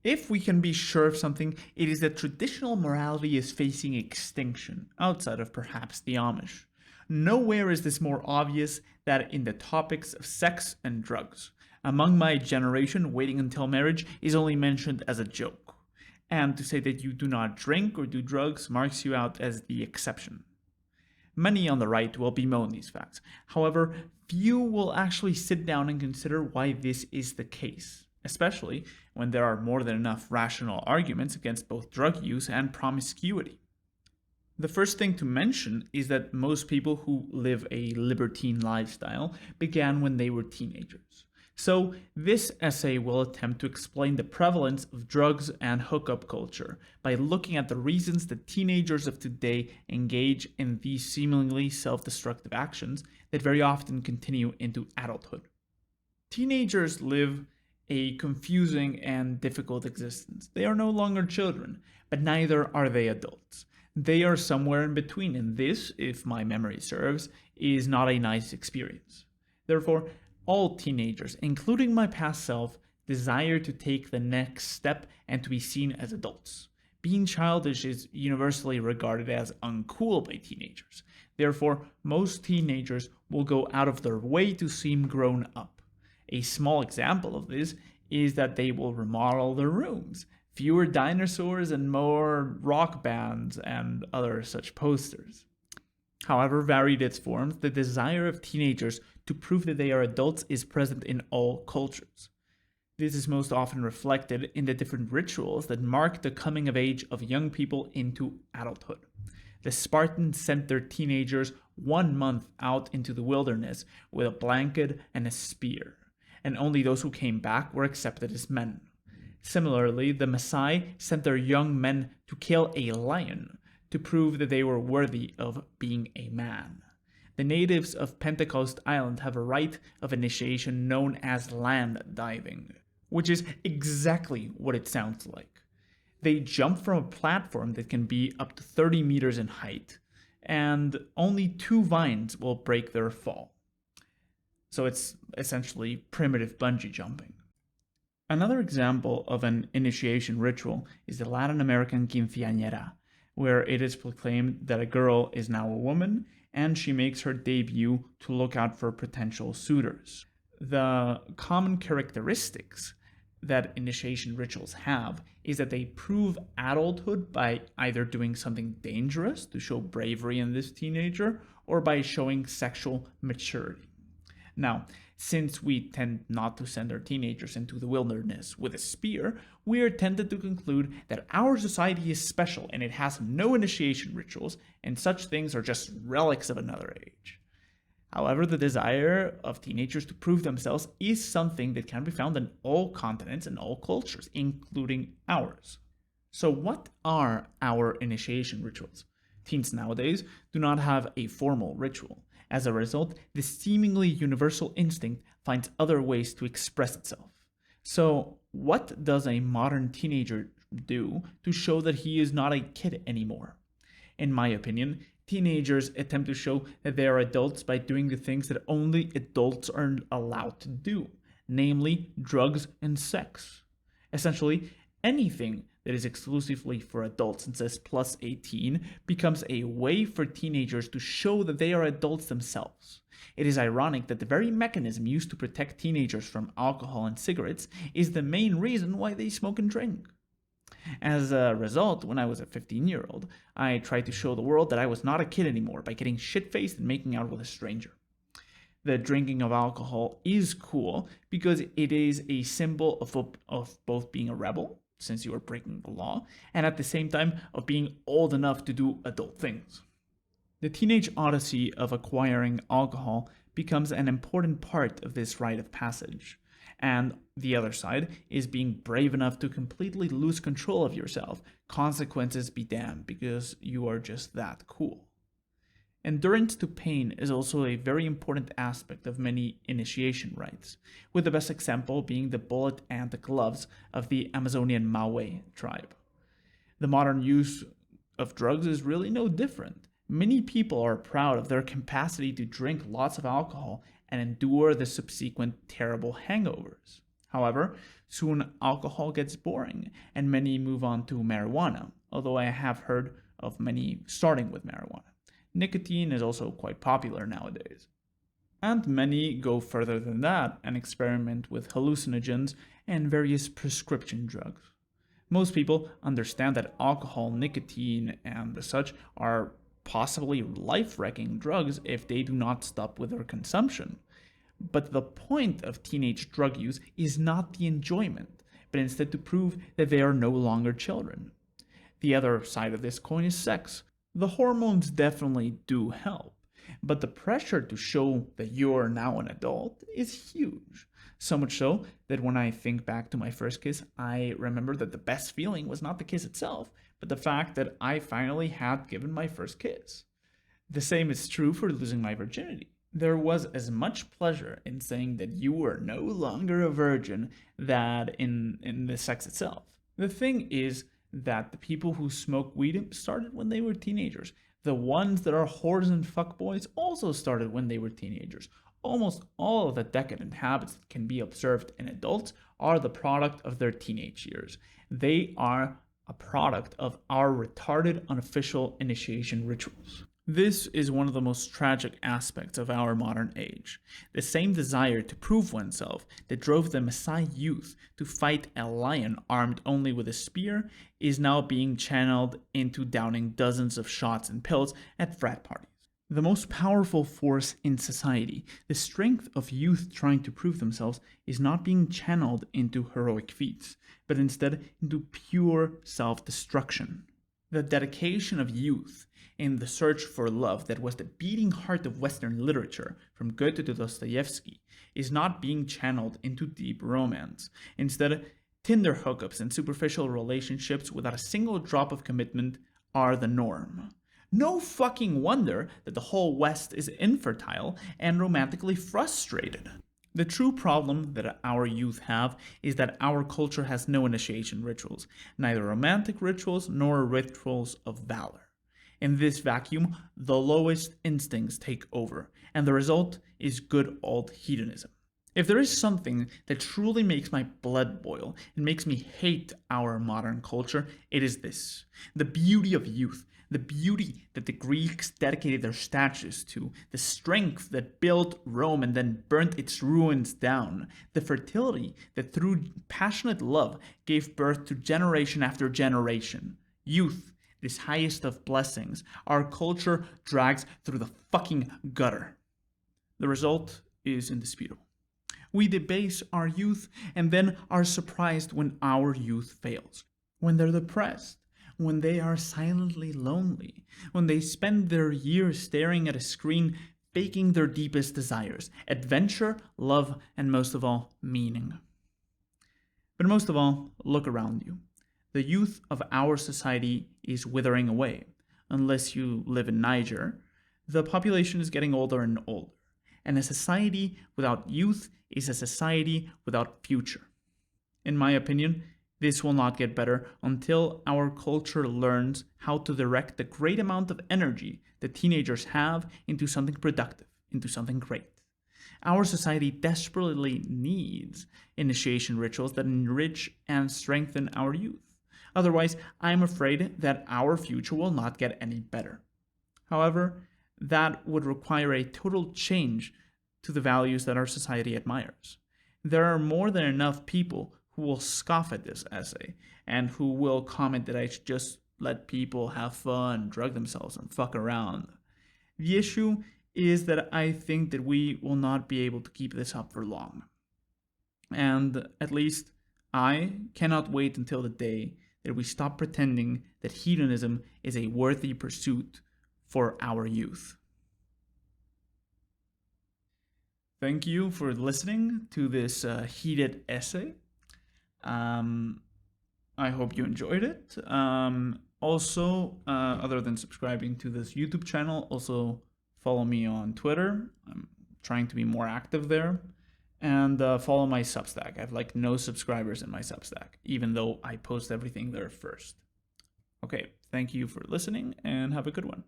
If we can be sure of something, it is that traditional morality is facing extinction, outside of perhaps the Amish. Nowhere is this more obvious than in the topics of sex and drugs. Among my generation, waiting until marriage is only mentioned as a joke. And to say that you do not drink or do drugs marks you out as the exception. Many on the right will bemoan these facts. However, few will actually sit down and consider why this is the case, especially when there are more than enough rational arguments against both drug use and promiscuity. The first thing to mention is that most people who live a libertine lifestyle began when they were teenagers. So, this essay will attempt to explain the prevalence of drugs and hookup culture by looking at the reasons that teenagers of today engage in these seemingly self-destructive actions that very often continue into adulthood. Teenagers live a confusing and difficult existence. They are no longer children, but neither are they adults. They are somewhere in between, and this, if my memory serves, is not a nice experience. Therefore, all teenagers, including my past self, desire to take the next step and to be seen as adults. Being childish is universally regarded as uncool by teenagers. Therefore, most teenagers will go out of their way to seem grown up. A small example of this is that they will remodel their rooms, fewer dinosaurs and more rock bands and other such posters. However varied its forms, the desire of teenagers to prove that they are adults is present in all cultures. This is most often reflected in the different rituals that mark the coming of age of young people into adulthood. The Spartans sent their teenagers 1 month out into the wilderness with a blanket and a spear, and only those who came back were accepted as men. Similarly, the Maasai sent their young men to kill a lion to prove that they were worthy of being a man. The natives of Pentecost Island have a rite of initiation known as land diving, which is exactly what it sounds like. They jump from a platform that can be up to 30 meters in height, and only 2 vines will break their fall. So it's essentially primitive bungee jumping. Another example of an initiation ritual is the Latin American quinceañera, where it is proclaimed that a girl is now a woman and she makes her debut to look out for potential suitors. The common characteristics that initiation rituals have is that they prove adulthood by either doing something dangerous to show bravery in this teenager or by showing sexual maturity. Now, since we tend not to send our teenagers into the wilderness with a spear, we are tempted to conclude that our society is special and it has no initiation rituals, and such things are just relics of another age. However, the desire of teenagers to prove themselves is something that can be found in all continents and all cultures, including ours. So what are our initiation rituals? Teens nowadays do not have a formal ritual. As a result, this seemingly universal instinct finds other ways to express itself. So, what does a modern teenager do to show that he is not a kid anymore? In my opinion, teenagers attempt to show that they are adults by doing the things that only adults are allowed to do, namely drugs and sex. Essentially, anything that is exclusively for adults and says plus 18 becomes a way for teenagers to show that they are adults themselves. It is ironic that the very mechanism used to protect teenagers from alcohol and cigarettes is the main reason why they smoke and drink. As a result, when I was a 15-year-old, I tried to show the world that I was not a kid anymore by getting shit-faced and making out with a stranger. The drinking of alcohol is cool because it is a symbol of both being a rebel, since you are breaking the law, and at the same time of being old enough to do adult things. The teenage odyssey of acquiring alcohol becomes an important part of this rite of passage. And the other side is being brave enough to completely lose control of yourself. Consequences be damned, because you are just that cool. Endurance to pain is also a very important aspect of many initiation rites, with the best example being the bullet and the gloves of the Amazonian Maui tribe. The modern use of drugs is really no different. Many people are proud of their capacity to drink lots of alcohol and endure the subsequent terrible hangovers. However, soon alcohol gets boring and many move on to marijuana, although I have heard of many starting with marijuana. Nicotine is also quite popular nowadays. And many go further than that and experiment with hallucinogens and various prescription drugs. Most people understand that alcohol, nicotine, and the such are possibly life wrecking drugs if they do not stop with their consumption. But the point of teenage drug use is not the enjoyment, but instead to prove that they are no longer children. The other side of this coin is sex. The hormones definitely do help, but the pressure to show that you're now an adult is huge. So much so that when I think back to my first kiss, I remember that the best feeling was not the kiss itself, but the fact that I finally had given my first kiss. The same is true for losing my virginity. There was as much pleasure in saying that you were no longer a virgin that in the sex itself. The thing is that the people who smoke weed started when they were teenagers. The ones that are whores and fuckboys also started when they were teenagers. Almost all of the decadent habits that can be observed in adults are the product of their teenage years. They are a product of our retarded unofficial initiation rituals. This is one of the most tragic aspects of our modern age. The same desire to prove oneself that drove the Messiah youth to fight a lion armed only with a spear is now being channeled into downing dozens of shots and pills at frat parties. The most powerful force in society, the strength of youth trying to prove themselves, is not being channeled into heroic feats, but instead into pure self-destruction. The dedication of youth in the search for love that was the beating heart of Western literature, from Goethe to Dostoevsky, is not being channeled into deep romance. Instead, Tinder hookups and superficial relationships without a single drop of commitment are the norm. No fucking wonder that the whole West is infertile and romantically frustrated. The true problem that our youth have is that our culture has no initiation rituals, neither romantic rituals nor rituals of valor. In this vacuum, the lowest instincts take over, and the result is good old hedonism. If there is something that truly makes my blood boil and makes me hate our modern culture, it is this: the beauty of youth, the beauty that the Greeks dedicated their statues to, the strength that built Rome and then burnt its ruins down, the fertility that through passionate love gave birth to generation after generation. Youth, this highest of blessings, our culture drags through the fucking gutter. The result is indisputable. We debase our youth and then are surprised when our youth fails, when they're depressed, when they are silently lonely, when they spend their years staring at a screen, faking their deepest desires: adventure, love, and most of all, meaning. But most of all, look around you. The youth of our society is withering away. Unless you live in Niger, the population is getting older and older. And a society without youth is a society without future. In my opinion, this will not get better until our culture learns how to direct the great amount of energy that teenagers have into something productive, into something great. Our society desperately needs initiation rituals that enrich and strengthen our youth. Otherwise, I'm afraid that our future will not get any better. However, that would require a total change to the values that our society admires. There are more than enough people who will scoff at this essay and who will comment that I should just let people have fun, drug themselves, and fuck around. The issue is that I think that we will not be able to keep this up for long. And at least I cannot wait until the day that we stop pretending that hedonism is a worthy pursuit for our youth. Thank you for listening to this heated essay. I hope you enjoyed it. Also, other than subscribing to this YouTube channel, also follow me on Twitter. I'm trying to be more active there. And follow my Substack. I have like no subscribers in my Substack, even though I post everything there first. Okay, thank you for listening and have a good one.